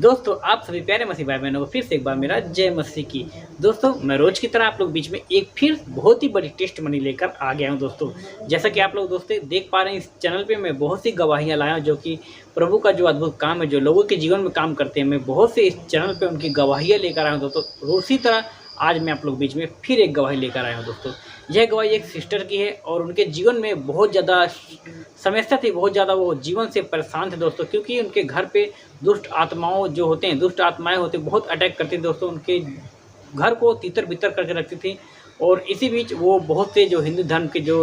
दोस्तों आप सभी प्यारे मसीह भाई बहनों को फिर से एक बार मेरा जय मसीह की। दोस्तों मैं रोज की तरह आप लोग बीच में एक फिर बहुत ही बड़ी टेस्ट मनी लेकर आ गया हूं। दोस्तों जैसा कि आप लोग दोस्तों देख पा रहे हैं, इस चैनल पे मैं बहुत सी गवाहियां लाया हूं जो कि प्रभु का जो अद्भुत काम है, जो लोगों के जीवन में काम करते हैं, मैं बहुत से इस चैनल पे उनकी गवाहियाँ लेकर आया हूँ। दोस्तों उसी तरह आज मैं आप लोग बीच में फिर एक गवाही लेकर आया हूँ। दोस्तों यह गवाही एक सिस्टर की है और उनके जीवन में बहुत ज़्यादा समस्या थी, बहुत ज़्यादा वो जीवन से परेशान थे दोस्तों, क्योंकि उनके घर पे दुष्ट आत्माओं जो होते हैं, दुष्ट आत्माएं होती बहुत अटैक करती थी दोस्तों, उनके घर को तितर बितर करके रखती थी। और इसी बीच वो बहुत से जो हिंदू धर्म के जो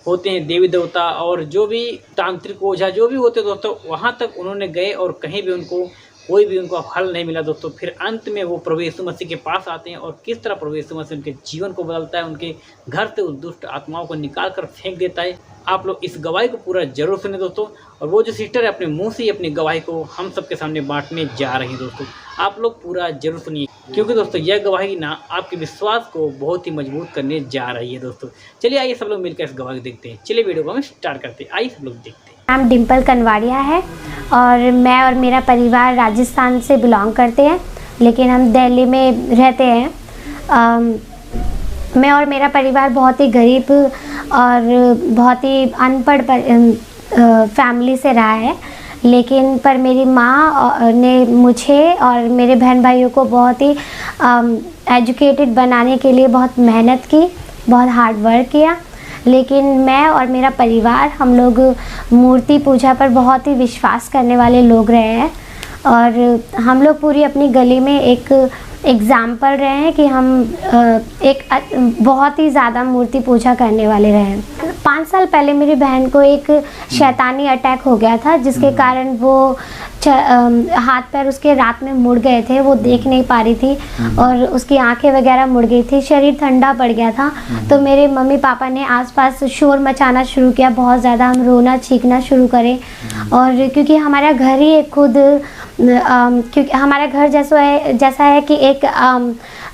होते हैं देवी देवता और जो भी तांत्रिक ओझा जो भी होते दोस्तों, वहाँ तक उन्होंने गए और कहीं भी उनको कोई भी उनको हल नहीं मिला दोस्तों। फिर अंत में वो प्रभु यीशु मसीह के पास आते हैं और किस तरह प्रभु यीशु मसीह उनके जीवन को बदलता है, उनके घर से उस दुष्ट आत्माओं को निकाल कर फेंक देता है। आप लोग इस गवाही को पूरा जरूर सुने दोस्तों। और वो जो सिस्टर है अपने मुंह से ही अपनी गवाही को हम सबके सामने बांटने जा रही है दोस्तों, आप लोग पूरा जरूर सुनिए, क्योंकि दोस्तों यह गवाही ना आपके विश्वास को बहुत ही मजबूत करने जा रही है दोस्तों। चलिए आइए सब लोग मिलकर इस गवाही देखते हैं। चलिए वीडियो को हम स्टार्ट करते हैं, आइए सब लोग देखते हैं। नाम डिम्पल कनवाड़िया है और मैं और मेरा परिवार राजस्थान से बिलोंग करते हैं, लेकिन हम दिल्ली में रहते हैं। मैं और मेरा परिवार बहुत ही गरीब और बहुत ही अनपढ़ फैमिली से रहा है, लेकिन पर मेरी माँ ने मुझे और मेरे बहन भाइयों को बहुत ही एजुकेटेड बनाने के लिए बहुत मेहनत की, बहुत हार्ड वर्क किया। लेकिन मैं और मेरा परिवार हम लोग मूर्ति पूजा पर बहुत ही विश्वास करने वाले लोग रहे हैं और हम लोग पूरी अपनी गली में एक एग्ज़ाम्पल रहे हैं कि हम एक बहुत ही ज़्यादा मूर्ति पूजा करने वाले रहे हैं। 5 साल पहले मेरी बहन को एक शैतानी अटैक हो गया था, जिसके कारण वो हाथ पैर उसके रात में मुड़ गए थे, वो देख नहीं पा रही थी और उसकी आंखें वगैरह मुड़ गई थी, शरीर ठंडा पड़ गया था। तो मेरे मम्मी पापा ने आसपास शोर मचाना शुरू किया, बहुत ज़्यादा हम रोना चीखना शुरू करें। और क्योंकि हमारा घर ही एक खुद क्योंकि हमारा घर जैसा है कि एक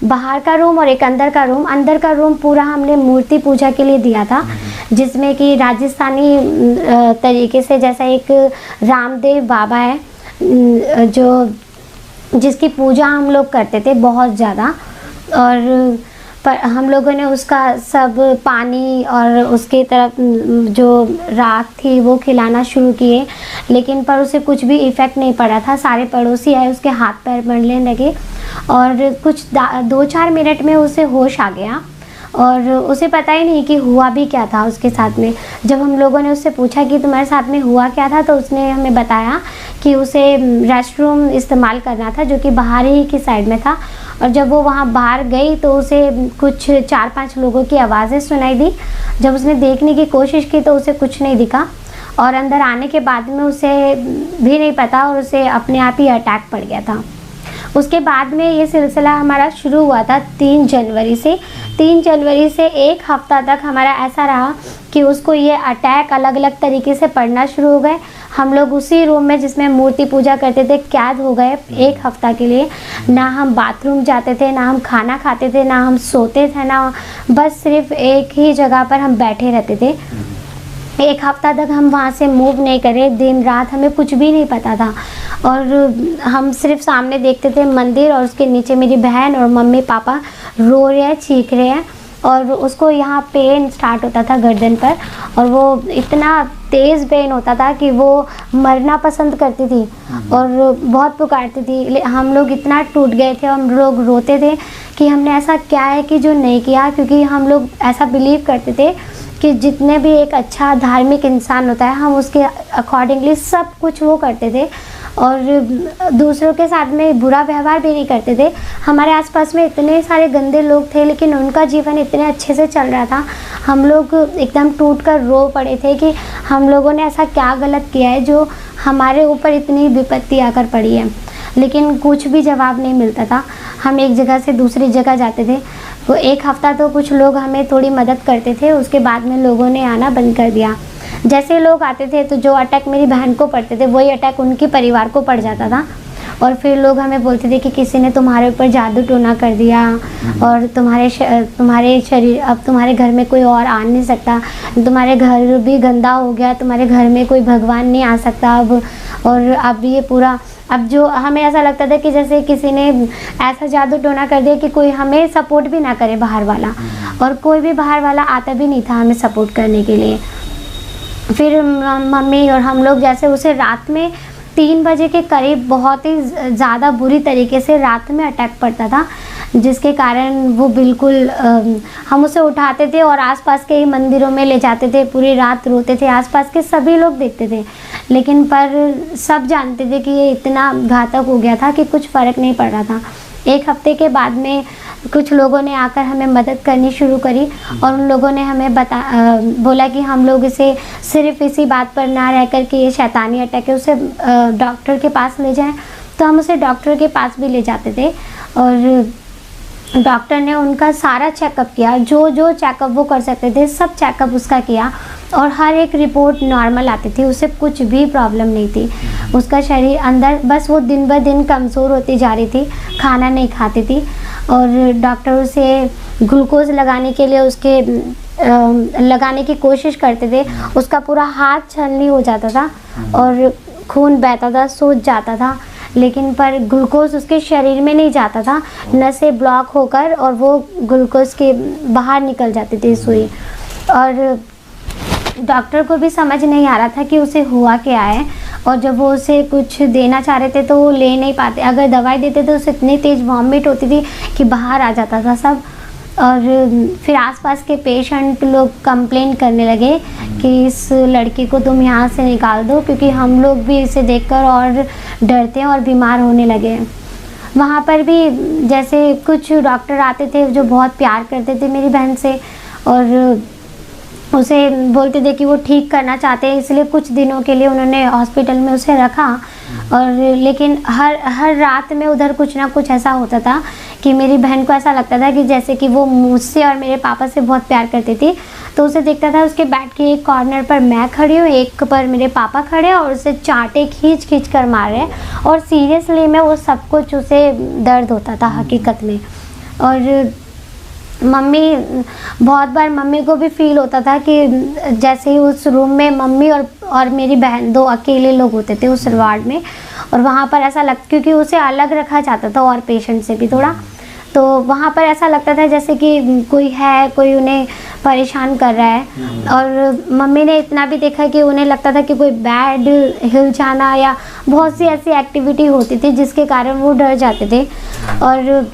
बाहर का रूम और एक अंदर का रूम पूरा हमने मूर्ति पूजा के लिए दिया था, जिसमें कि राजस्थानी तरीके से जैसा एक रामदेव बाबा है जिसकी पूजा हम लोग करते थे बहुत ज़्यादा। और पर हम लोगों ने उसका सब पानी और उसके तरफ जो राख थी वो खिलाना शुरू किए, लेकिन पर उसे कुछ भी इफ़ेक्ट नहीं पड़ा था। सारे पड़ोसी आए, उसके हाथ पैर बढ़ने लगे और कुछ 2-4 मिनट में उसे होश आ गया और उसे पता ही नहीं कि हुआ भी क्या था उसके साथ में। जब हम लोगों ने उससे पूछा कि तुम्हारे साथ में हुआ क्या था, तो उसने हमें बताया कि उसे रेस्टरूम इस्तेमाल करना था जो कि बाहर ही की साइड में था। और जब वो वहाँ बाहर गई तो उसे कुछ 4-5 लोगों की आवाज़ें सुनाई दी। जब उसने देखने की कोशिश की तो उसे कुछ नहीं दिखा और अंदर आने के बाद में उसे भी नहीं पता और उसे अपने आप ही अटैक पड़ गया था। उसके बाद में ये सिलसिला हमारा शुरू हुआ था 3 जनवरी से। 3 जनवरी से 1 हफ्ता तक हमारा ऐसा रहा कि उसको ये अटैक अलग अलग तरीके से पड़ना शुरू हो गए। हम लोग उसी रूम में जिसमें मूर्ति पूजा करते थे कैद हो गए 1 हफ्ता के लिए। ना हम बाथरूम जाते थे, ना हम खाना खाते थे, ना हम सोते थे, ना बस सिर्फ एक ही जगह पर हम बैठे रहते थे। 1 हफ्ता तक हम वहाँ से मूव नहीं करे, दिन रात हमें कुछ भी नहीं पता था और हम सिर्फ सामने देखते थे मंदिर और उसके नीचे मेरी बहन और मम्मी पापा रो रहे हैं, चीख रहे हैं और उसको यहाँ पेन स्टार्ट होता था गर्दन पर और वो इतना तेज़ पेन होता था कि वो मरना पसंद करती थी और बहुत पुकारती थी। हम लोग इतना टूट गए थे, हम लोग रोते थे कि हमने ऐसा क्या है कि जो नहीं किया, क्योंकि हम लोग ऐसा बिलीव करते थे कि जितने भी एक अच्छा धार्मिक इंसान होता है हम उसके अकॉर्डिंगली सब कुछ वो करते थे और दूसरों के साथ में बुरा व्यवहार भी नहीं करते थे। हमारे आसपास में इतने सारे गंदे लोग थे, लेकिन उनका जीवन इतने अच्छे से चल रहा था। हम लोग एकदम टूट कर रो पड़े थे कि हम लोगों ने ऐसा क्या गलत किया है जो हमारे ऊपर इतनी विपत्ति आकर पड़ी है, लेकिन कुछ भी जवाब नहीं मिलता था। हम एक जगह से दूसरी जगह जाते थे, वो 1 हफ्ता तो कुछ लोग हमें थोड़ी मदद करते थे, उसके बाद में लोगों ने आना बंद कर दिया। जैसे लोग आते थे तो जो अटैक मेरी बहन को पड़ते थे वही अटैक उनके परिवार को पड़ जाता था और फिर लोग हमें बोलते थे कि किसी ने तुम्हारे ऊपर जादू टोना कर दिया और तुम्हारे शरीर अब तुम्हारे घर में कोई और आ नहीं सकता, तुम्हारे घर भी गंदा हो गया, तुम्हारे घर में कोई भगवान नहीं आ सकता अब, और अब ये पूरा अब जो हमें ऐसा लगता था कि जैसे किसी ने ऐसा जादू टोना कर दिया कि कोई हमें सपोर्ट भी ना करे बाहर वाला, और कोई भी बाहर वाला आता भी नहीं था हमें सपोर्ट करने के लिए। फिर मम्मी और हम लोग जैसे उसे रात में 3 बजे के करीब बहुत ही ज़्यादा बुरी तरीके से रात में अटैक पड़ता था, जिसके कारण वो बिल्कुल हम उसे उठाते थे और आसपास के ही मंदिरों में ले जाते थे, पूरी रात रोते थे, आसपास के सभी लोग देखते थे, लेकिन पर सब जानते थे कि ये इतना घातक हो गया था कि कुछ फ़र्क नहीं पड़ रहा था। 1 हफ्ते के बाद में कुछ लोगों ने आकर हमें मदद करनी शुरू करी, और उन लोगों ने हमें बोला कि हम लोग इसे सिर्फ इसी बात पर ना रह कर कि ये शैतानी अटैक है, उसे डॉक्टर के पास ले जाएं। तो हम उसे डॉक्टर के पास भी ले जाते थे, और डॉक्टर ने उनका सारा चेकअप किया, जो जो चेकअप वो कर सकते थे सब चेकअप उसका किया, और हर एक रिपोर्ट नॉर्मल आती थी, उसे कुछ भी प्रॉब्लम नहीं थी। उसका शरीर अंदर बस वो दिन ब दिन कमज़ोर होती जा रही थी, खाना नहीं खाती थी, और डॉक्टर उसे ग्लूकोज लगाने के लिए उसके लगाने की कोशिश करते थे। उसका पूरा हाथ छलनी हो जाता था और खून बहता था, सूज जाता था, लेकिन पर ग्लूकोज उसके शरीर में नहीं जाता था, नसें ब्लॉक होकर और वो ग्लूकोज के बाहर निकल जाती थी सुई। और डॉक्टर को भी समझ नहीं आ रहा था कि उसे हुआ क्या है, और जब वो उसे कुछ देना चाह रहे थे तो वो ले नहीं पाते। अगर दवाई देते तो उसे इतनी तेज़ वॉमिट होती थी कि बाहर आ जाता था सब। और फिर आसपास के पेशेंट लोग कंप्लेन करने लगे कि इस लड़की को तुम यहाँ से निकाल दो, क्योंकि हम लोग भी इसे देखकर और डरते हैं और बीमार होने लगे। वहाँ पर भी जैसे कुछ डॉक्टर आते थे जो बहुत प्यार करते थे मेरी बहन से, और उसे बोलते थे कि वो ठीक करना चाहते हैं, इसलिए कुछ दिनों के लिए उन्होंने हॉस्पिटल में उसे रखा। और लेकिन हर रात में उधर कुछ ना कुछ ऐसा होता था कि मेरी बहन को ऐसा लगता था कि जैसे कि वो मुझसे और मेरे पापा से बहुत प्यार करती थी, तो उसे दिखता था उसके बेड के एक कॉर्नर पर मैं खड़ी हूँ, एक पर मेरे पापा खड़े हैं, और उसे चांटे खींच खींच कर मार रहे हैं, और सीरियसली में वो सब कुछ उसे दर्द होता था हकीकत में। और मम्मी बहुत बार मम्मी को भी फील होता था कि जैसे ही उस रूम में मम्मी और मेरी बहन 2 अकेले लोग होते थे उस वार्ड में, और वहाँ पर ऐसा क्योंकि उसे अलग रखा जाता था और पेशेंट से भी थोड़ा, तो वहाँ पर ऐसा लगता था जैसे कि कोई उन्हें परेशान कर रहा है। और मम्मी ने इतना भी देखा कि उन्हें लगता था कि कोई बेड हिल जाना या बहुत सी ऐसी एक्टिविटी होती थी जिसके कारण वो डर जाते थे। और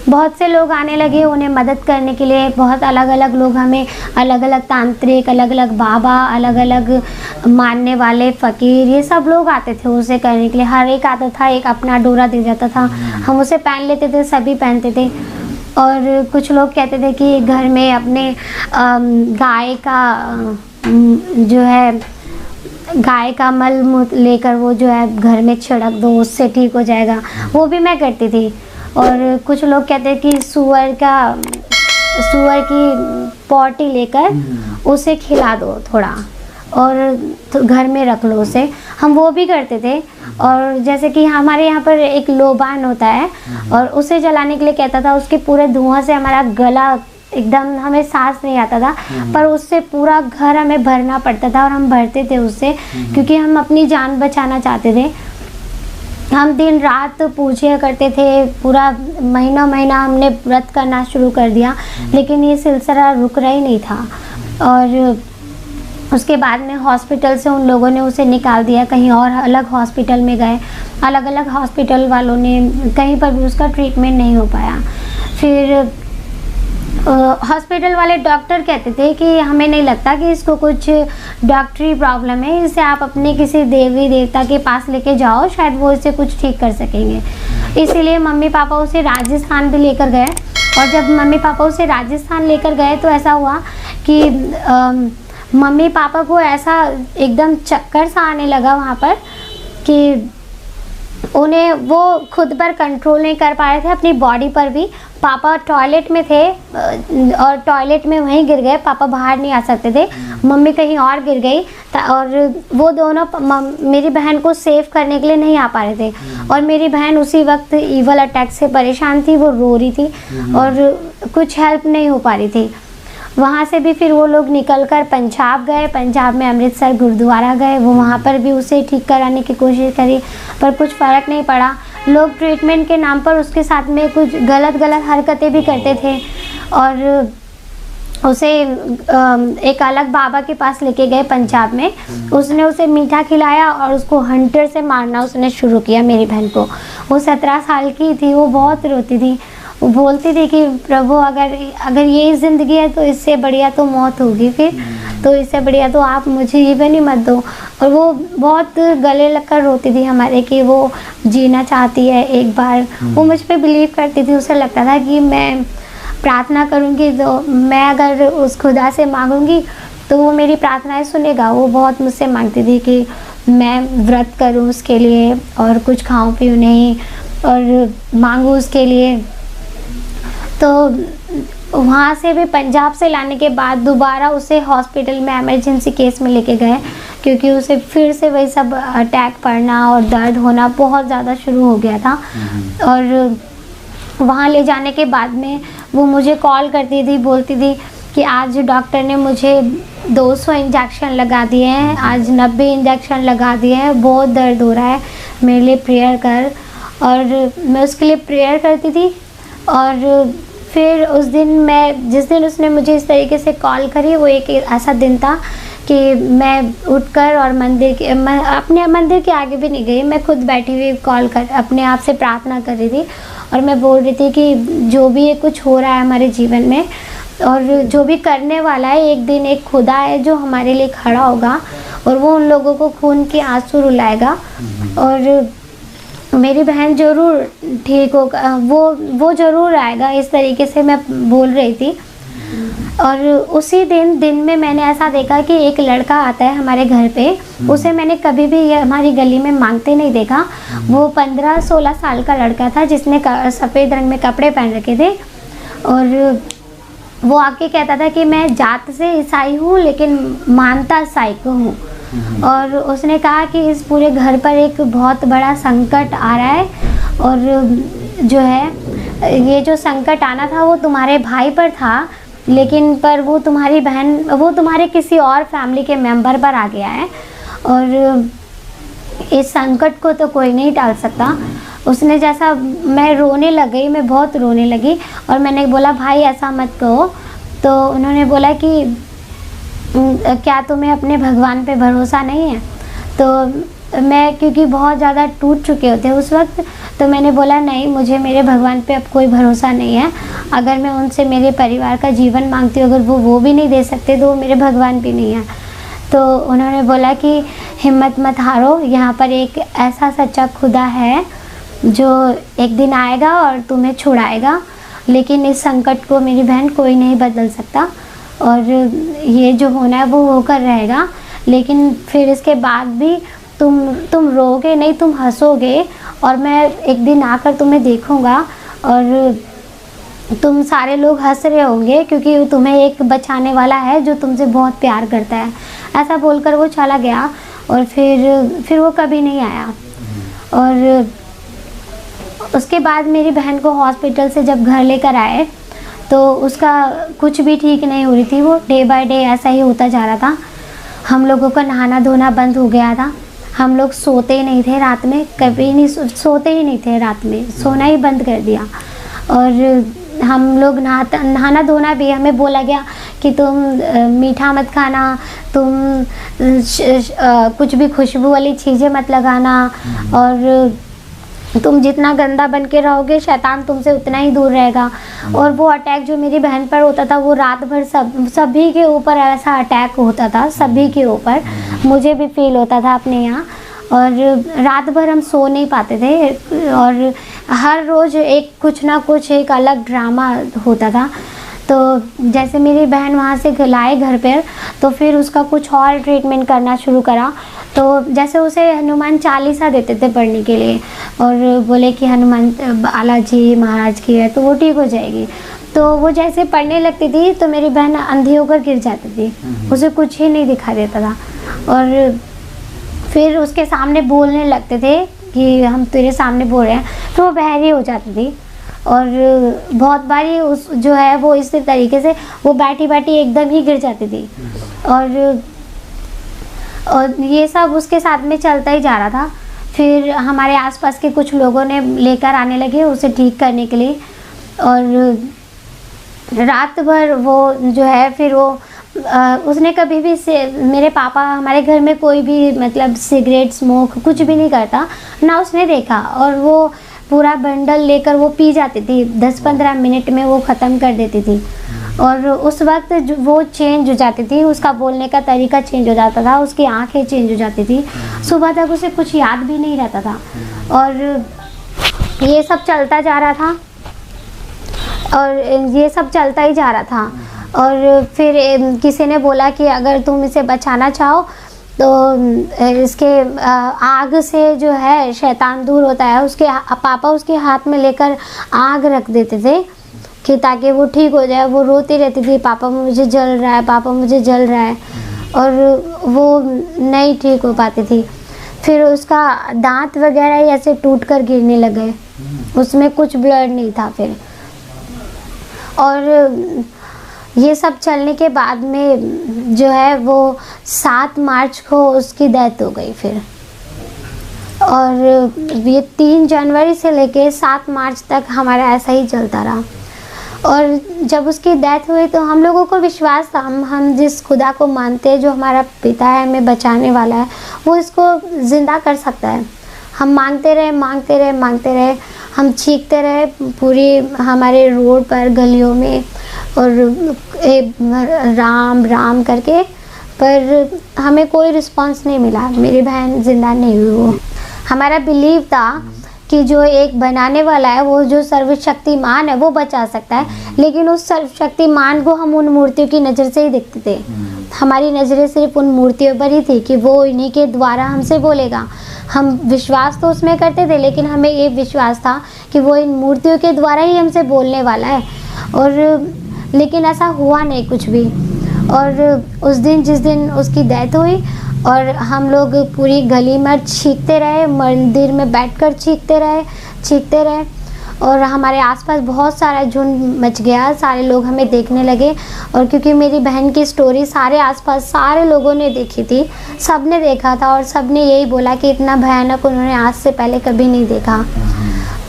बहुत से लोग आने लगे उन्हें मदद करने के लिए, बहुत अलग अलग लोग, हमें अलग अलग तांत्रिक, अलग अलग बाबा, अलग अलग मानने वाले फ़कीर, ये सब लोग आते थे उसे करने के लिए। हर एक आता था, एक अपना डोरा दे जाता था, हम उसे पहन लेते थे, सभी पहनते थे। और कुछ लोग कहते थे कि घर में अपने गाय का जो है गाय का मल मूत्र लेकर वो जो है घर में छिड़क दो, उससे ठीक हो जाएगा, वो भी मैं करती थी। और कुछ लोग कहते हैं कि सुअर की पॉटी लेकर उसे खिला दो थोड़ा, और तो घर में रख लो उसे, हम वो भी करते थे। और जैसे कि हमारे यहाँ पर एक लोबान होता है, और उसे जलाने के लिए कहता था, उसके पूरे धुआं से हमारा गला एकदम, हमें सांस नहीं आता था, पर उससे पूरा घर हमें भरना पड़ता था, और हम भरते थे उससे क्योंकि हम अपनी जान बचाना चाहते थे। हम दिन रात पूजा करते थे, पूरा महीना हमने व्रत करना शुरू कर दिया, लेकिन ये सिलसिला रुक रहा ही नहीं था। और उसके बाद में हॉस्पिटल से उन लोगों ने उसे निकाल दिया, कहीं और अलग हॉस्पिटल में गए, अलग अलग हॉस्पिटल वालों ने, कहीं पर भी उसका ट्रीटमेंट नहीं हो पाया। फिर हॉस्पिटल वाले डॉक्टर कहते थे कि हमें नहीं लगता कि इसको कुछ डॉक्टरी प्रॉब्लम है, इसे आप अपने किसी देवी देवता के पास लेके जाओ, शायद वो इसे कुछ ठीक कर सकेंगे। इसीलिए मम्मी पापा उसे राजस्थान भी लेकर गए, और जब मम्मी पापा उसे राजस्थान लेकर गए तो ऐसा हुआ कि मम्मी पापा को ऐसा एकदम चक्कर सा आने लगा वहाँ पर कि उन्हें वो खुद पर कंट्रोल नहीं कर पा रहे थे, अपनी बॉडी पर भी। पापा टॉयलेट में थे और टॉयलेट में वहीं गिर गए, पापा बाहर नहीं आ सकते थे, मम्मी कहीं और गिर गई, और वो दोनों मेरी बहन को सेव करने के लिए नहीं आ पा रहे थे। और मेरी बहन उसी वक्त ईवल अटैक से परेशान थी, वो रो रही थी और कुछ हेल्प नहीं हो पा रही थी। वहाँ से भी फिर वो लोग निकल कर पंजाब गए। पंजाब में अमृतसर गुरुद्वारा गए, वो वहाँ पर भी उसे ठीक कराने की कोशिश करी, पर कुछ फ़र्क नहीं पड़ा। लोग ट्रीटमेंट के नाम पर उसके साथ में कुछ गलत हरकतें भी करते थे और उसे एक अलग बाबा के पास लेके गए पंजाब में। उसने उसे मीठा खिलाया और उसको हंटर से मारना उसने शुरू किया मेरी बहन को। वो 17 साल की थी, वो बहुत रोती थी। वो बोलती थी कि प्रभु अगर यही ज़िंदगी है तो इससे बढ़िया तो मौत होगी, फिर तो इससे बढ़िया तो आप मुझे जीवन ही मत दो। और वो बहुत गले लगकर रोती थी हमारे कि वो जीना चाहती है एक बार। वो मुझ पर बिलीव करती थी। उसे लगता था कि मैं प्रार्थना करूँगी तो मैं अगर उस खुदा से मांगूंगी तो वो मेरी प्रार्थनाएं सुनेगा। वो बहुत मुझसे मांगती थी कि मैं व्रत करूँ उसके लिए और कुछ खाऊं पीऊँ नहीं और मांगूँ उसके लिए। तो वहाँ से भी पंजाब से लाने के बाद दोबारा उसे हॉस्पिटल में इमरजेंसी केस में लेके गए, क्योंकि उसे फिर से वही सब अटैक पड़ना और दर्द होना बहुत ज़्यादा शुरू हो गया था। और वहाँ ले जाने के बाद में वो मुझे कॉल करती थी, बोलती थी कि आज डॉक्टर ने मुझे 200 इंजेक्शन लगा दिए हैं, आज 90 इंजेक्शन लगा दिए हैं, बहुत दर्द हो रहा है, मेरे लिए प्रेयर कर। और मैं उसके लिए प्रेयर करती थी। और फिर उस दिन जिस दिन उसने मुझे इस तरीके से कॉल करी, वो एक ऐसा दिन था कि मैं उठकर और अपने मंदिर के आगे भी नहीं गई, मैं खुद बैठी हुई अपने आप से प्रार्थना कर रही थी। और मैं बोल रही थी कि जो भी ये कुछ हो रहा है हमारे जीवन में और जो भी करने वाला है, एक दिन एक खुदा है जो हमारे लिए खड़ा होगा और वो उन लोगों को खून के आंसू रुलाएगा और मेरी बहन ज़रूर ठीक होगा, वो ज़रूर आएगा। इस तरीके से मैं बोल रही थी। और उसी दिन में मैंने ऐसा देखा कि एक लड़का आता है हमारे घर पे। उसे मैंने कभी भी हमारी गली में मांगते नहीं देखा। वो 15-16 साल का लड़का था जिसने सफ़ेद रंग में कपड़े पहन रखे थे। और वो आके कहता था कि मैं जात से ईसाई हूँ लेकिन मानता ईसाई को हूँ। और उसने कहा कि इस पूरे घर पर एक बहुत बड़ा संकट आ रहा है और जो है ये जो संकट आना था वो तुम्हारे भाई पर था, लेकिन पर वो तुम्हारी बहन, वो तुम्हारे किसी और फैमिली के मेंबर पर आ गया है और इस संकट को तो कोई नहीं टाल सकता। उसने जैसा, मैं रोने लगी, मैं बहुत रोने लगी और मैंने बोला भाई ऐसा मत कहो। तो उन्होंने बोला कि क्या तुम्हें अपने भगवान पे भरोसा नहीं है? तो मैं क्योंकि बहुत ज़्यादा टूट चुके होते उस वक्त, तो मैंने बोला नहीं, मुझे मेरे भगवान पे अब कोई भरोसा नहीं है। अगर मैं उनसे मेरे परिवार का जीवन मांगती हूँ, अगर वो भी नहीं दे सकते तो वो मेरे भगवान भी नहीं है। तो उन्होंने बोला कि हिम्मत मत हारो, यहाँ पर एक ऐसा सच्चा खुदा है जो एक दिन आएगा और तुम्हें छुड़ाएगा, लेकिन इस संकट को मेरी बहन कोई नहीं बदल सकता और ये जो होना है वो होकर रहेगा। लेकिन फिर इसके बाद भी तुम रोगे नहीं, तुम हंसोगे और मैं एक दिन आकर तुम्हें देखूंगा और तुम सारे लोग हंस रहे होंगे क्योंकि तुम्हें एक बचाने वाला है जो तुमसे बहुत प्यार करता है। ऐसा बोलकर वो चला गया और फिर वो कभी नहीं आया। और उसके बाद मेरी बहन को हॉस्पिटल से जब घर लेकर आए तो उसका कुछ भी ठीक नहीं हो रही थी। वो डे बाय डे ऐसा ही होता जा रहा था। हम लोगों का नहाना धोना बंद हो गया था। हम लोग सोते ही नहीं थे रात में, कभी नहीं सोते ही नहीं थे रात में, सोना ही बंद कर दिया। और हम लोग नहाना धोना भी हमें बोला गया कि तुम मीठा मत खाना, तुम कुछ भी खुशबू वाली चीज़ें मत लगाना और तुम जितना गंदा बन के रहोगे शैतान तुमसे उतना ही दूर रहेगा। और वो अटैक जो मेरी बहन पर होता था वो रात भर सभी के ऊपर ऐसा अटैक होता था, सभी के ऊपर। मुझे भी फील होता था अपने यहाँ। और रात भर हम सो नहीं पाते थे और हर रोज़ कुछ ना कुछ एक अलग ड्रामा होता था। तो जैसे मेरी बहन वहाँ से लाए घर पर तो फिर उसका कुछ और ट्रीटमेंट करना शुरू करा। तो जैसे उसे हनुमान चालीसा देते थे पढ़ने के लिए और बोले कि हनुमान बालाजी महाराज की है तो वो ठीक हो जाएगी। तो वो जैसे पढ़ने लगती थी तो मेरी बहन अंधी होकर गिर जाती थी, उसे कुछ ही नहीं दिखा देता था। और फिर उसके सामने बोलने लगते थे कि हम तेरे सामने बोल रहे हैं तो वो बहरी हो जाती थी। और बहुत बारी उस जो है वो इस तरीके से वो बैठी बैठी एकदम ही गिर जाती थी। और ये सब उसके साथ में चलता ही जा रहा था। फिर हमारे आसपास के कुछ लोगों ने लेकर आने लगे उसे ठीक करने के लिए, और रात भर वो जो है फिर वो उसने कभी भी मेरे पापा हमारे घर में कोई भी मतलब सिगरेट स्मोक कुछ भी नहीं करता ना उसने देखा, और वो पूरा बंडल लेकर वो पी जाती थी, 10-15 मिनट में वो ख़त्म कर देती थी। और उस वक्त वो चेंज हो जाती थी, उसका बोलने का तरीका चेंज हो जाता था, उसकी आंखें चेंज हो जाती थी, सुबह तक उसे कुछ याद भी नहीं रहता था। और ये सब चलता जा रहा था, और ये सब चलता ही जा रहा था। और फिर किसी ने बोला कि अगर तुम इसे बचाना चाहो तो इसके आग से जो है शैतान दूर होता है। उसके पापा उसके हाथ में लेकर आग रख देते थे कि ताकि वो ठीक हो जाए। वो रोती रहती थी, पापा मुझे जल रहा है, पापा मुझे जल रहा है, और वो नहीं ठीक हो पाती थी। फिर उसका दांत वगैरह ऐसे टूट कर गिरने लगे, उसमें कुछ ब्लड नहीं था फिर। और ये सब चलने के बाद में जो है वो 7 मार्च को उसकी डेथ हो गई फिर। और ये 3 जनवरी से लेके 7 मार्च तक हमारा ऐसा ही चलता रहा। और जब उसकी डेथ हुई तो हम लोगों को विश्वास था, हम जिस खुदा को मानते हैं जो हमारा पिता है, हमें बचाने वाला है, वो इसको ज़िंदा कर सकता है। हम मांगते रहे, हम चीखते रहे पूरी हमारे रोड पर गलियों में, और राम राम करके, पर हमें कोई रिस्पांस नहीं मिला। मेरी बहन ज़िंदा नहीं हुई। वो हमारा बिलीव था कि जो एक बनाने वाला है, वो जो सर्वशक्तिमान है, वो बचा सकता है। लेकिन उस सर्वशक्तिमान को हम उन मूर्तियों की नज़र से ही देखते थे। हमारी नज़रें सिर्फ उन मूर्तियों पर ही थी कि वो इन्हीं के द्वारा हमसे बोलेगा। हम विश्वास तो उसमें करते थे, लेकिन हमें ये विश्वास था कि वो इन मूर्तियों के द्वारा ही हमसे बोलने वाला है। और लेकिन ऐसा हुआ नहीं कुछ भी। और उस दिन जिस दिन उसकी डेथ हुई, और हम लोग पूरी गली में चीखते रहे, मंदिर में बैठकर चीखते रहे, और हमारे आसपास बहुत सारा झुंड मच गया, सारे लोग हमें देखने लगे। और क्योंकि मेरी बहन की स्टोरी सारे आसपास सारे लोगों ने देखी थी, सब ने देखा था, और सब ने यही बोला कि इतना भयानक उन्होंने आज से पहले कभी नहीं देखा।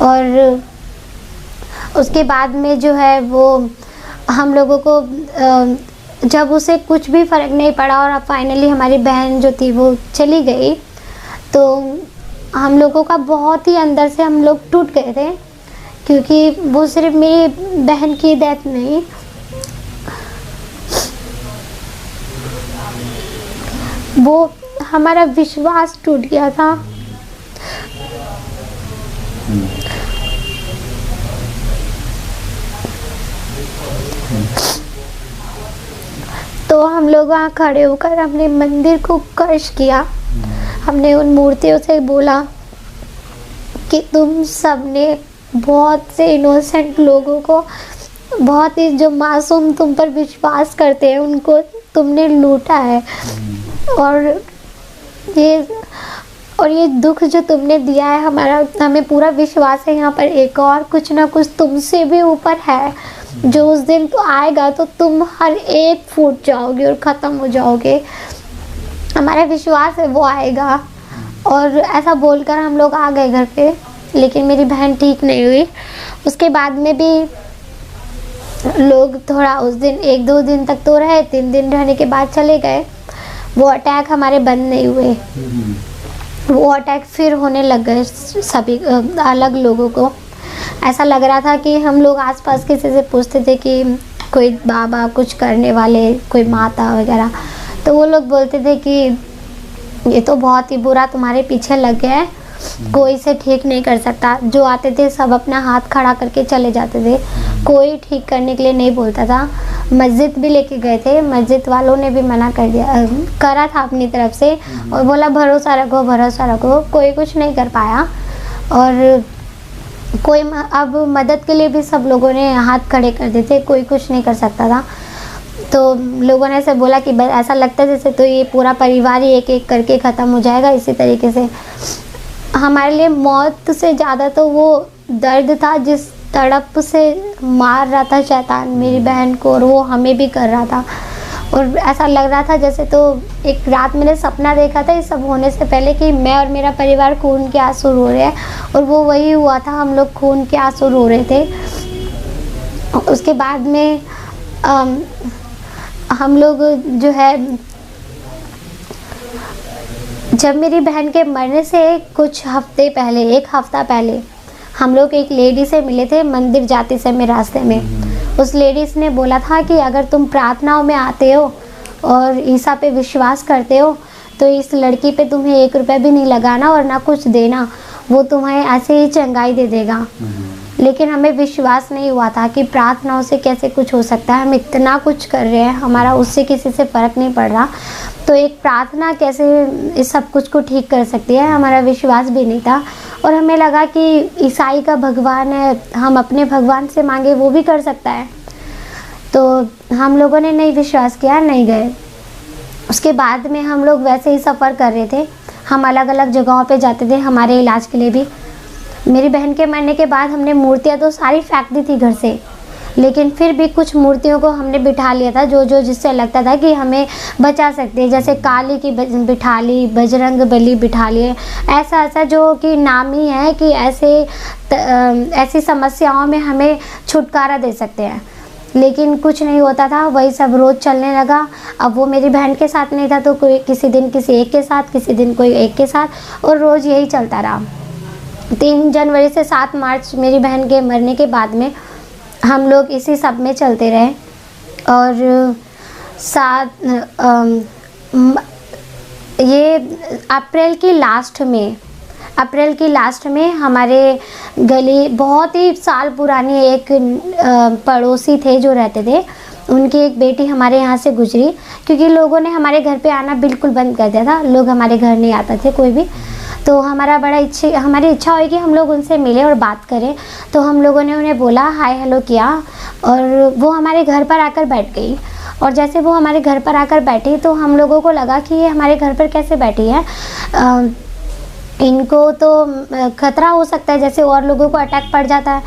और उसके बाद में जो है वो हम लोगों को जब उसे कुछ भी फ़र्क नहीं पड़ा, और अब फाइनली हमारी बहन जो थी वो चली गई, तो हम लोगों का बहुत ही अंदर से हम लोग टूट गए थे। क्योंकि वो सिर्फ मेरी बहन की डेथ नहीं, वो हमारा विश्वास टूट गया था। तो हम लोग वहाँ खड़े होकर हमने मंदिर को कर्श किया। हमने उन मूर्तियों से बोला कि तुम सबने बहुत से इनोसेंट लोगों को, बहुत ही जो मासूम तुम पर विश्वास करते हैं, उनको तुमने लूटा है। और ये दुख जो तुमने दिया है, हमें पूरा विश्वास है यहाँ पर एक और कुछ ना कुछ तुमसे भी ऊपर है, जो उस दिन तो आएगा तो तुम हर एक फूट जाओगे और ख़त्म हो जाओगे। हमारा विश्वास है वो आएगा। और ऐसा बोलकर हम लोग आ गए घर पे, लेकिन मेरी बहन ठीक नहीं हुई। उसके बाद में भी लोग थोड़ा उस दिन 1-2 दिन तक तो रहे, 3 दिन रहने के बाद चले गए। वो अटैक हमारे बंद नहीं हुए, वो अटैक फिर होने लग गए सभी अलग लोगों को। ऐसा लग रहा था कि हम लोग आसपास किसी से पूछते थे कि कोई बाबा कुछ करने वाले, कोई माता वगैरह, तो वो लोग बोलते थे कि ये तो बहुत ही बुरा तुम्हारे पीछे लग गया है, कोई इसे ठीक नहीं कर सकता। जो आते थे सब अपना हाथ खड़ा करके चले जाते थे, कोई ठीक करने के लिए नहीं बोलता था। मस्जिद भी लेके गए थे, मस्जिद वालों ने भी मना कर दिया, करा था अपनी तरफ से, और बोला भरोसा रखो, कोई कुछ नहीं कर पाया। और कोई अब मदद के लिए भी सब लोगों ने हाथ खड़े कर दिए थे, कोई कुछ नहीं कर सकता था। तो लोगों ने ऐसे बोला कि बस ऐसा लगता है जैसे तो ये पूरा परिवार ही एक एक करके ख़त्म हो जाएगा इसी तरीके से। हमारे लिए मौत से ज़्यादा तो वो दर्द था जिस तड़प से मार रहा था शैतान मेरी बहन को, और वो हमें भी कर रहा था। और ऐसा लग रहा था जैसे, तो एक रात मैंने सपना देखा था ये सब होने से पहले कि मैं और मेरा परिवार खून के आंसू रो रहे हैं, और वो वही हुआ था, हम लोग खून के आंसू रो रहे थे। उसके बाद में हम लोग जो है, जब मेरी बहन के मरने से कुछ हफ्ते पहले, 1 हफ्ता पहले, हम लोग एक लेडी से मिले थे मंदिर जाते समय रास्ते में। उस लेडीज ने बोला था कि अगर तुम प्रार्थनाओं में आते हो और ईसा पे विश्वास करते हो तो इस लड़की पे तुम्हें 1 रुपया भी नहीं लगाना और ना कुछ देना, वो तुम्हें ऐसे ही चंगाई दे देगा। लेकिन हमें विश्वास नहीं हुआ था कि प्रार्थनाओं से कैसे कुछ हो सकता है। हम इतना कुछ कर रहे हैं, हमारा उससे किसी से फ़र्क नहीं पड़ रहा, तो एक प्रार्थना कैसे इस सब कुछ को ठीक कर सकती है, हमारा विश्वास भी नहीं था। और हमें लगा कि ईसाई का भगवान है, हम अपने भगवान से मांगे वो भी कर सकता है। तो हम लोगों ने नहीं विश्वास किया, नहीं गए। उसके बाद में हम लोग वैसे ही सफ़र कर रहे थे, हम अलग अलग जगहों पे जाते थे हमारे इलाज के लिए भी। मेरी बहन के मरने के बाद हमने मूर्तियाँ तो सारी फेंक दी थी घर से, लेकिन फिर भी कुछ मूर्तियों को हमने बिठा लिया था जो जिससे लगता था कि हमें बचा सकते हैं। जैसे काली की बिठा ली, बजरंग बली बिठा लिए, ऐसा जो कि नामी है कि ऐसी समस्याओं में हमें छुटकारा दे सकते हैं। लेकिन कुछ नहीं होता था, वही सब रोज़ चलने लगा। अब वो मेरी बहन के साथ नहीं था तो कोई किसी दिन किसी एक के साथ, किसी दिन कोई एक के साथ, और रोज़ यही चलता रहा। 3 जनवरी से 7 मार्च मेरी बहन के मरने के बाद में हम लोग इसी सब में चलते रहे। और ये अप्रैल की लास्ट में हमारे गली, बहुत ही साल पुरानी एक पड़ोसी थे जो रहते थे, उनकी एक बेटी हमारे यहाँ से गुजरी। क्योंकि लोगों ने हमारे घर पे आना बिल्कुल बंद कर दिया था, लोग हमारे घर नहीं आते थे कोई भी। तो हमारी इच्छा हुई कि हम लोग उनसे मिले और बात करें। तो हम लोगों ने उन्हें बोला, हाय हेलो किया, और वो हमारे घर पर आकर बैठ गई। और जैसे वो हमारे घर पर आकर बैठी तो हम लोगों को लगा कि ये हमारे घर पर कैसे बैठी है, इनको तो खतरा हो सकता है, जैसे और लोगों को अटैक पड़ जाता है।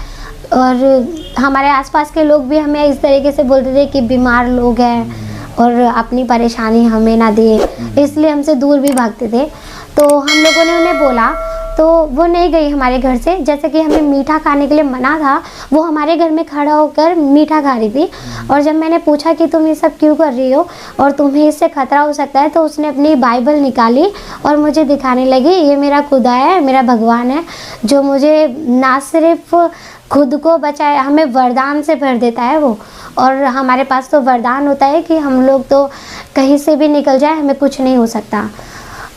और हमारे आसपास के लोग भी हमें इस तरीके से बोलते थे कि बीमार लोग हैं और अपनी परेशानी हमें ना दे, इसलिए हमसे दूर भी भागते थे। तो हम लोगों ने उन्हें बोला, तो वो नहीं गई हमारे घर से। जैसे कि हमें मीठा खाने के लिए मना था, वो हमारे घर में खड़ा होकर मीठा खा रही थी। और जब मैंने पूछा कि तुम ये सब क्यों कर रही हो और तुम्हें इससे खतरा हो सकता है, तो उसने अपनी बाइबल निकाली और मुझे दिखाने लगी, ये मेरा खुदा है, मेरा भगवान है, जो मुझे ना सिर्फ खुद को बचाए, हमें वरदान से भर देता है वो। और हमारे पास तो वरदान होता है कि हम लोग तो कहीं से भी निकल जाए, हमें कुछ नहीं हो सकता।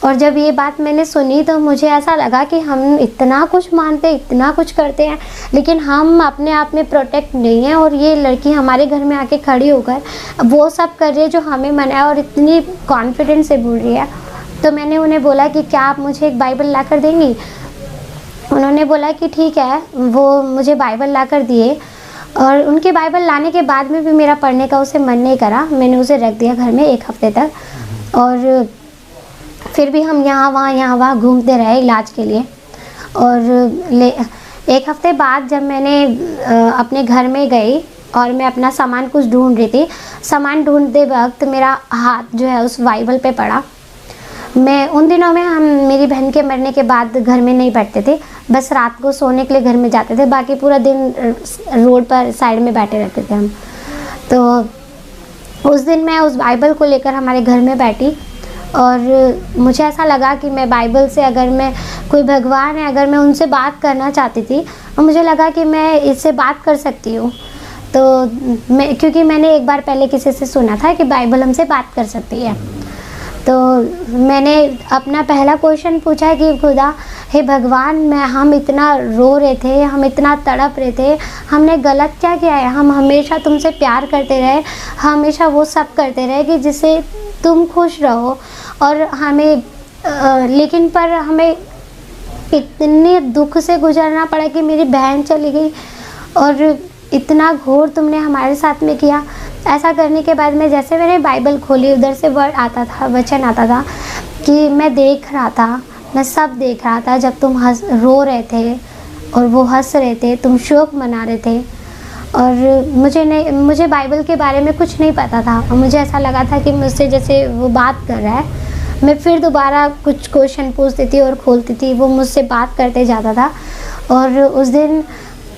और जब ये बात मैंने सुनी तो मुझे ऐसा लगा कि हम इतना कुछ मानते, इतना कुछ करते हैं, लेकिन हम अपने आप में प्रोटेक्ट नहीं हैं। और ये लड़की हमारे घर में आके खड़ी होकर वो सब कर रही है जो हमें मना है, और इतनी कॉन्फिडेंस से बोल रही है। तो मैंने उन्हें बोला कि क्या आप मुझे एक बाइबल ला कर देंगी। उन्होंने बोला कि ठीक है। वो मुझे बाइबल ला कर दिए, और उनके बाइबल लाने के बाद में भी मेरा पढ़ने का उसे मन नहीं करा। मैंने उसे रख दिया घर में 1 हफ्ते तक, और फिर भी हम यहाँ वहाँ घूमते रहे इलाज के लिए। और 1 हफ्ते बाद जब मैंने अपने घर में गई और मैं अपना सामान कुछ ढूंढ रही थी, सामान ढूंढते वक्त मेरा हाथ जो है उस बाइबल पे पड़ा। मैं उन दिनों में हम मेरी बहन के मरने के बाद घर में नहीं बैठते थे, बस रात को सोने के लिए घर में जाते थे, बाकी पूरा दिन रोड पर साइड में बैठे रहते थे हम। तो उस दिन मैं उस बाइबल को लेकर हमारे घर में बैठी, और मुझे ऐसा लगा कि मैं बाइबल से, अगर मैं कोई भगवान है, अगर मैं उनसे बात करना चाहती थी, और मुझे लगा कि मैं इससे बात कर सकती हूँ। तो क्योंकि मैंने एक बार पहले किसी से सुना था कि बाइबल हमसे बात कर सकती है, तो मैंने अपना पहला क्वेश्चन पूछा कि खुदा, हे भगवान, हम इतना रो रहे थे, हम इतना तड़प रहे थे, हमने गलत क्या किया है? हम हमेशा तुमसे प्यार करते रहे, हमेशा वो सब करते रहे कि जिससे तुम खुश रहो, और हमें लेकिन पर हमें इतने दुख से गुजरना पड़ा कि मेरी बहन चली गई, और इतना घोर तुमने हमारे साथ में किया। ऐसा करने के बाद में जैसे मैंने बाइबल खोली, उधर से वर्ड आता था, वचन आता था कि मैं देख रहा था, मैं सब देख रहा था जब तुम रो रहे थे और वो हंस रहे थे, तुम शोक मना रहे थे। और मुझे बाइबल के बारे में कुछ नहीं पता था और मुझे ऐसा लगा था कि मुझसे जैसे वो बात कर रहा है। मैं फिर दोबारा कुछ क्वेश्चन पूछती थी और खोलती थी, वो मुझसे बात करते जाता था। और उस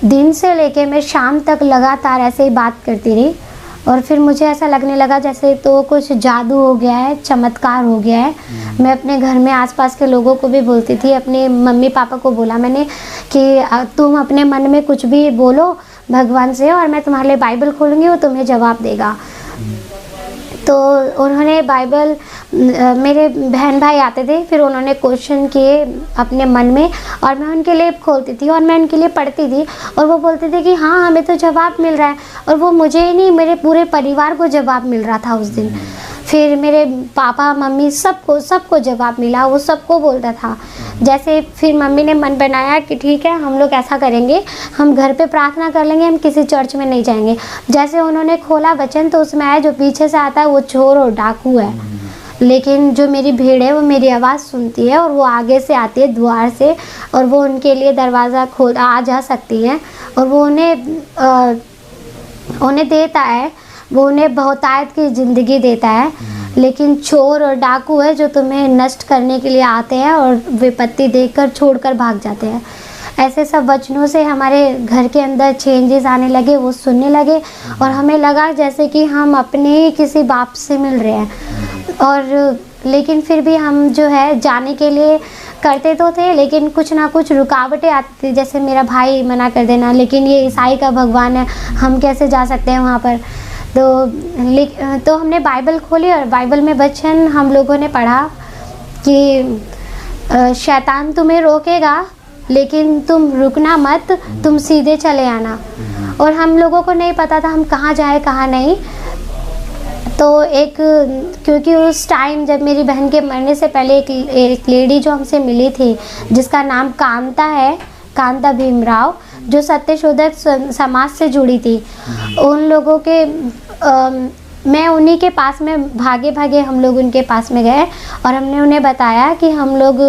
दिन से लेके मैं शाम तक लगातार ऐसे ही बात करती रही। और फिर मुझे ऐसा लगने लगा जैसे तो कुछ जादू हो गया है, चमत्कार हो गया है। मैं अपने घर में आसपास के लोगों को भी बोलती थी, अपने मम्मी पापा को बोला मैंने कि तुम अपने मन में कुछ भी बोलो भगवान से और मैं तुम्हारे लिए बाइबल खोलूँगी, वो तुम्हें जवाब देगा। तो उन्होंने बाइबल, मेरे बहन भाई आते थे, फिर उन्होंने क्वेश्चन किए अपने मन में और मैं उनके लिए खोलती थी और मैं उनके लिए पढ़ती थी और वो बोलते थे कि हाँ हमें तो जवाब मिल रहा है। और वो मुझे ही नहीं, मेरे पूरे परिवार को जवाब मिल रहा था उस दिन। फिर मेरे पापा मम्मी सबको जवाब मिला, वो सबको बोलता था। जैसे फिर मम्मी ने मन बनाया कि ठीक है हम लोग ऐसा करेंगे, हम घर पे प्रार्थना कर लेंगे, हम किसी चर्च में नहीं जाएंगे। जैसे उन्होंने खोला वचन तो उसमें आया जो पीछे से आता है वो चोर और डाकू है, लेकिन जो मेरी भीड़ है वो मेरी आवाज़ सुनती है और वो आगे से आती है द्वार से और वो उनके लिए दरवाज़ा खोल आ जा सकती है और वो उन्हें देता है, वो उन्हें बहुतायत की ज़िंदगी देता है। लेकिन चोर और डाकू है जो तुम्हें नष्ट करने के लिए आते हैं और विपत्ति देकर छोड़कर भाग जाते हैं। ऐसे सब वचनों से हमारे घर के अंदर चेंजेस आने लगे, वो सुनने लगे और हमें लगा जैसे कि हम अपने ही किसी बाप से मिल रहे हैं। और लेकिन फिर भी हम जो है जाने के लिए करते तो थे, लेकिन कुछ ना कुछ रुकावटें आती थी। जैसे मेरा भाई मना कर देना, लेकिन ये ईसाई का भगवान है, हम कैसे जा सकते हैं वहाँ पर। तो हमने बाइबल खोली और बाइबल में वचन हम लोगों ने पढ़ा कि शैतान तुम्हें रोकेगा लेकिन तुम रुकना मत, तुम सीधे चले आना। और हम लोगों को नहीं पता था हम कहाँ जाए कहाँ नहीं। तो क्योंकि उस टाइम जब मेरी बहन के मरने से पहले एक लेडी जो हमसे मिली थी जिसका नाम कांता है, कांता भीमराव, जो सत्यशोधक समाज से जुड़ी थी, उन लोगों के मैं उन्हीं के पास में भागे हम लोग उनके पास में गए और हमने उन्हें बताया कि हम लोग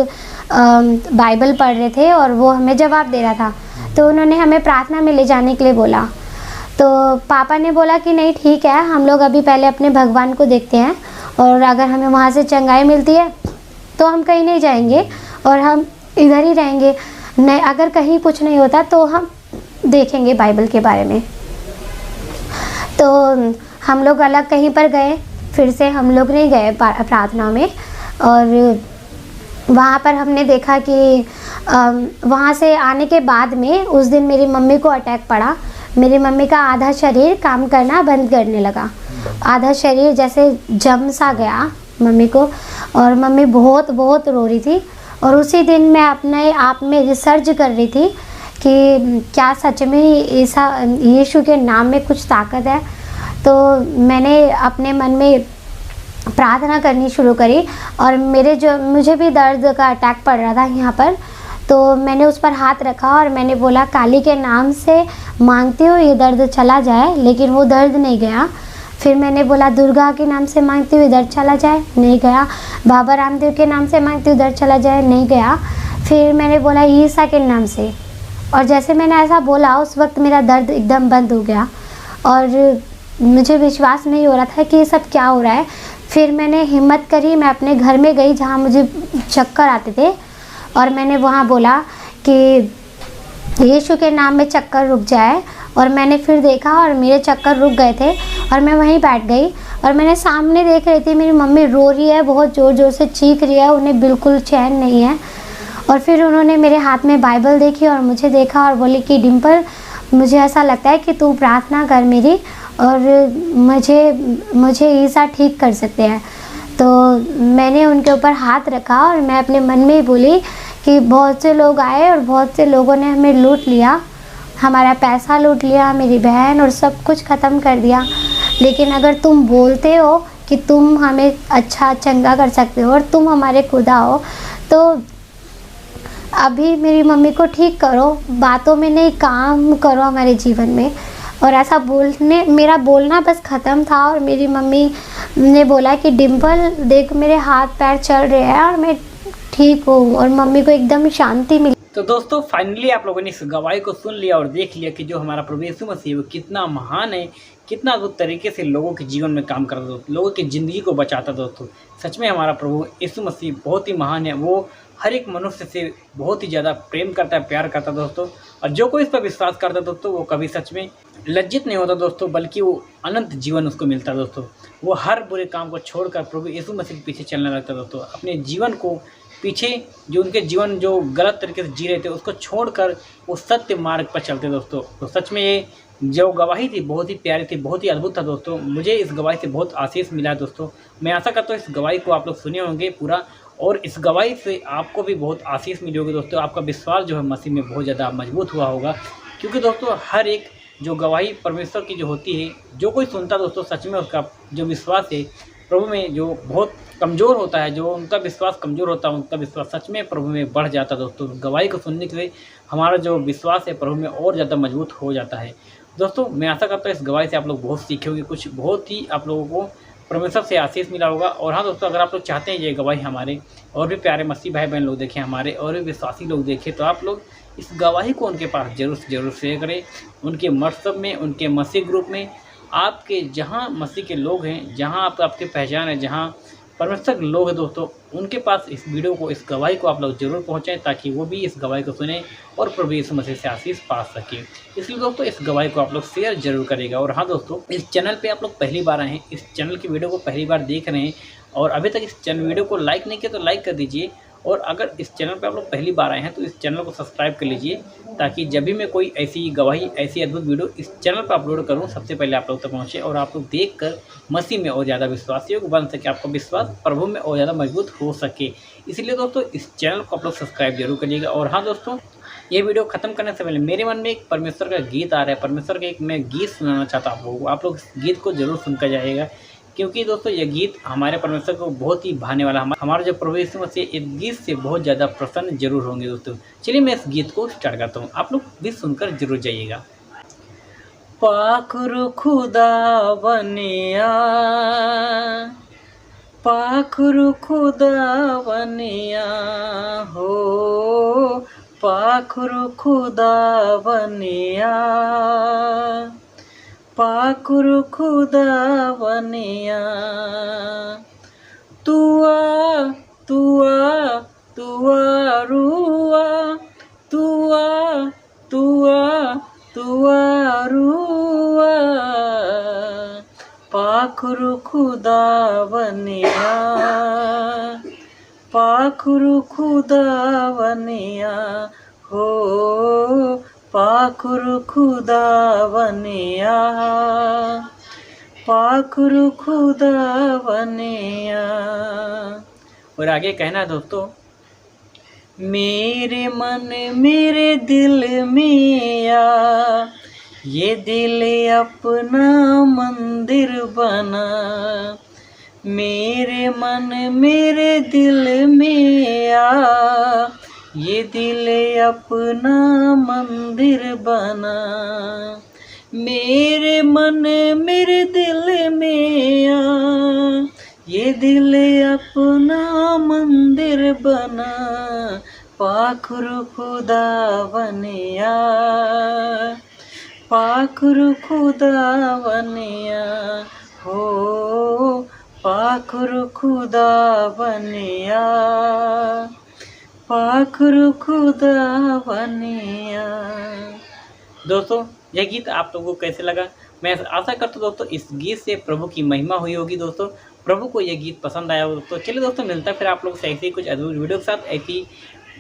बाइबल पढ़ रहे थे और वो हमें जवाब दे रहा था। तो उन्होंने हमें प्रार्थना में ले जाने के लिए बोला। तो पापा ने बोला कि नहीं ठीक है, हम लोग अभी पहले अपने भगवान को देखते हैं और अगर हमें वहाँ से चंगाई मिलती है तो हम कहीं नहीं जाएंगे और हम इधर ही रहेंगे, नहीं अगर कहीं कुछ नहीं होता तो हम देखेंगे बाइबल के बारे में। तो हम लोग अलग कहीं पर गए, फिर से हम लोग नहीं गए प्रार्थना में। और वहाँ पर हमने देखा कि वहाँ से आने के बाद में उस दिन मेरी मम्मी को अटैक पड़ा। मेरी मम्मी का आधा शरीर काम करना बंद करने लगा, आधा शरीर जैसे जम सा गया मम्मी को, और मम्मी बहुत बहुत रो रही थी। और उसी दिन मैं अपने आप में रिसर्च कर रही थी कि क्या सच में यीशु के नाम में कुछ ताकत है। तो मैंने अपने मन में प्रार्थना करनी शुरू करी और मुझे भी दर्द का अटैक पड़ रहा था यहाँ पर। तो मैंने उस पर हाथ रखा और मैंने बोला काली के नाम से मांगती हूँ ये दर्द चला जाए, लेकिन वो दर्द नहीं गया। फिर मैंने बोला दुर्गा के नाम से मांगती हूँ इधर चला जाए, नहीं गया। बाबा रामदेव के नाम से मांगती हूँ इधर चला जाए, नहीं गया। फिर मैंने बोला ईसा के नाम से, और जैसे मैंने ऐसा बोला उस वक्त मेरा दर्द एकदम बंद हो गया और मुझे विश्वास नहीं हो रहा था कि ये सब क्या हो रहा है। फिर मैंने हिम्मत करी, मैं अपने घर में गई जहाँ मुझे चक्कर आते थे और मैंने वहाँ बोला कि यीशु के नाम में चक्कर रुक जाए। और मैंने फिर देखा और मेरे चक्कर रुक गए थे और मैं वहीं बैठ गई और मैंने सामने देख रही थी मेरी मम्मी रो रही है, बहुत ज़ोर ज़ोर से चीख रही है, उन्हें बिल्कुल चैन नहीं है। और फिर उन्होंने मेरे हाथ में बाइबल देखी और मुझे देखा और बोली कि डिम्पल मुझे ऐसा लगता है कि तू प्रार्थना कर मेरी और मुझे ईसा ठीक कर सकते हैं। तो मैंने उनके ऊपर हाथ रखा और मैं अपने मन में ही बोली कि बहुत से लोग आए और बहुत से लोगों ने हमें लूट लिया, हमारा पैसा लूट लिया, मेरी बहन और सब कुछ ख़त्म कर दिया, लेकिन अगर तुम बोलते हो कि तुम हमें अच्छा चंगा कर सकते हो और तुम हमारे खुदा हो तो अभी मेरी मम्मी को ठीक करो, बातों में नहीं काम करो हमारे जीवन में। और ऐसा मेरा बोलना बस ख़त्म था और मेरी मम्मी ने बोला कि डिम्पल देख मेरे हाथ पैर चल रहे हैं और मैं ठीक हूँ, और मम्मी को एकदम शांति मिली। तो दोस्तों फाइनली आप लोगों ने इस गवाही को सुन लिया और देख लिया कि जो हमारा प्रभु यीशु मसीह है वो कितना महान है, कितना अद्भुत तरीके से लोगों के जीवन में काम करता दोस्तों, लोगों की ज़िंदगी को बचाता दोस्तों। सच में हमारा प्रभु यीशु मसीह बहुत ही महान है। वो हर एक मनुष्य से बहुत ही ज़्यादा प्रेम करता है, प्यार करता है दोस्तों। और जो कोई इस पर विश्वास करता है दोस्तों, वो कभी सच में लज्जित नहीं होता दोस्तों, बल्कि वो अनंत जीवन उसको मिलता है दोस्तों। वो हर बुरे काम को छोड़कर प्रभु यीशु मसीह के पीछे चलने लगता है दोस्तों। अपने जीवन को पीछे जो उनके जीवन जो गलत तरीके से जी रहे थे उसको छोड़कर वो सत्य मार्ग पर चलते दोस्तों। तो सच में ये जो गवाही थी बहुत ही प्यारी थी, बहुत ही अद्भुत था दोस्तों। मुझे इस गवाही से बहुत आशीष मिला है दोस्तों। मैं आशा करता हूँ इस गवाही को आप लोग सुने होंगे पूरा, और इस गवाही से आपको भी बहुत आशीष मिली होगी दोस्तों। आपका विश्वास जो है मसीह में बहुत ज़्यादा मजबूत हुआ होगा, क्योंकि दोस्तों हर एक जो गवाही परमेश्वर की जो होती है, जो कोई सुनता दोस्तों, सच में उसका जो विश्वास है प्रभु में जो बहुत कमज़ोर होता है, जो उनका विश्वास कमज़ोर होता है, उनका विश्वास सच में प्रभु में बढ़ जाता है दोस्तों। गवाही को सुनने के लिए हमारा जो विश्वास है प्रभु में और ज़्यादा मजबूत हो जाता है दोस्तों। मैं आशा करता हूँ इस गवाही से आप लोग बहुत सीखे होंगे, कुछ बहुत ही आप लोगों को परमेश्वर से आशीष मिला होगा। और हाँ दोस्तों, अगर आप लोग चाहते हैं ये गवाही हमारे और भी प्यारे मसीह भाई बहन लोग देखें, हमारे और भी विश्वासी लोग देखें, तो आप लोग इस गवाही को उनके पास जरूर शेयर करें। उनके व्हाट्सएप में, उनके मसीह ग्रुप में, आपके जहाँ मसीह के लोग हैं, जहाँ आपके पहचान है, जहाँ परमेश्वर के लोग हैं दोस्तों, उनके पास इस वीडियो को, इस गवाही को आप लोग जरूर पहुँचाएँ, ताकि वो भी इस गवाही को सुने और प्रभु यीशु मसीह से आशीष पा सके। इसलिए दोस्तों इस गवाही को आप लोग शेयर जरूर करेगा। और हाँ दोस्तों, इस चैनल पे आप लोग पहली बार आए हैं, इस चैनल की वीडियो को पहली बार देख रहे हैं और अभी तक इस चैनल वीडियो को लाइक नहीं किया तो लाइक कर दीजिए। और अगर इस चैनल पे आप लोग पहली बार आए हैं तो इस चैनल को सब्सक्राइब कर लीजिए, ताकि जब भी मैं कोई ऐसी गवाही, ऐसी अद्भुत वीडियो इस चैनल पर अपलोड करूं, सबसे पहले आप लोग तक पहुंचे और आप लोग देखकर मसीह में और ज़्यादा विश्वासी योग बन सके, आपका विश्वास प्रभु में और ज़्यादा मजबूत हो सके। इसलिए दोस्तों इस चैनल को आप लोग सब्सक्राइब जरूर करिएगा। और हाँ दोस्तों, ये वीडियो ख़त्म करने से पहले मेरे मन में एक परमेश्वर का गीत आ रहा है, परमेश्वर का एक मैं गीत सुनाना चाहता हूँ आप लोगों को। आप लोग इस गीत को जरूर सुनकर जाइएगा, क्योंकि दोस्तों ये गीत हमारे परमेश्वर को बहुत ही भाने वाला, हमारा जो प्रभु यीशु मसीह इस गीत से बहुत ज़्यादा प्रसन्न जरूर होंगे दोस्तों। चलिए मैं इस गीत को स्टार्ट करता हूँ, आप लोग भी सुनकर जरूर जाइएगा। पाखुरु खुदा बनिया, पाखुरु खुदा बनिया हो, पाखुरु खुदा बनिया, पाखुरु खुदा बनिया। तुआ तुआ तुआ रुआ, तुआ तुआ तुआ रुआ, पाखुरु खुदा बनिया, पाखुरु खुदा बनिया हो, पाखुरु खुदा बनिया, पाखुरु खुदा बनिया। और आगे कहना दोस्तों, मेरे मन मेरे दिल में आ, ये दिल अपना मंदिर बना, मेरे मन मेरे दिल में आ, ये दिल अपना मंदिर बना, मेरे मन मेरे दिल में आ, ये दिल अपना मंदिर बना, पाखुरु खुदा बनिया, पाखुरु खुदा बनिया हो, पाखुरु खुदा बनिया, पाखुरु खुदा बनिया। दोस्तों यह गीत आप लोगों को कैसे लगा? मैं आशा करता हूँ दोस्तों इस गीत से प्रभु की महिमा हुई होगी दोस्तों, प्रभु को यह गीत पसंद आया होगा। तो चलिए दोस्तों, मिलता है फिर आप लोग से ऐसे ही कुछ अद्भुत वीडियो के साथ, ऐसी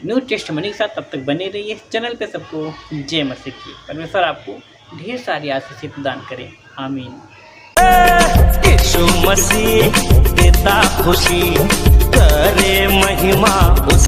न्यू टेस्टमनी के साथ। तब तक बने रहिए इस चैनल पे। सबको जय मसीह की। परमेश्वर आपको ढेर सारी आशीष प्रदान करें। आमीन। यीशु मसीह देता खुशी, करे महिमा।